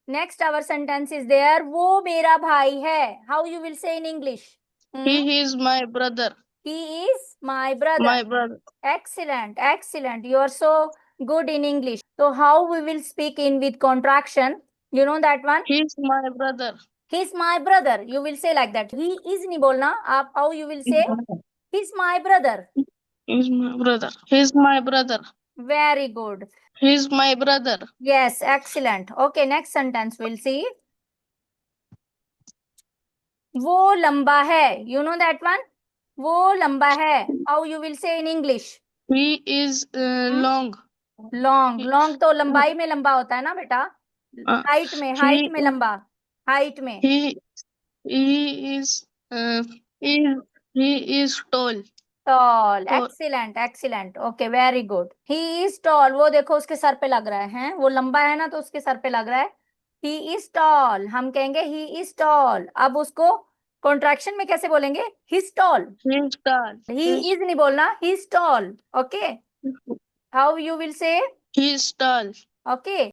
Next our sentence is there, वो मेरा भाई है. How you will say in English? He is my brother. He is my brother. My brother. Excellent, excellent. You are so good in English. So how we will speak in with contraction? You know that one? He is my brother. He's my brother. You will say like that. He is नहीं बोलना आप. How you will say? He's my brother. He is my brother. He is my brother. Very good. He is my brother. Yes, excellent. Okay, next sentence we'll see. वो लंबा है. You know that one? वो लंबा है. How you will say in English? He is long. Long. He, long तो लंबाई में लंबा होता है ना बेटा. uh, हाइट he में लंबा. हाइट में. he he is he he is tall. Tall. Tall. Excellent, excellent. Okay, very good. He is tall. वो देखो उसके सर पे लग रहा है, वो लंबा है ना तो उसके सर पे लग रहा है. ही इज टॉल. हम कहेंगे ही इज टॉल. अब उसको कॉन्ट्रैक्शन में कैसे बोलेंगे? He's tall. He is tall. He is नहीं बोलना, he is tall. Okay. How you will say? He is tall. Okay.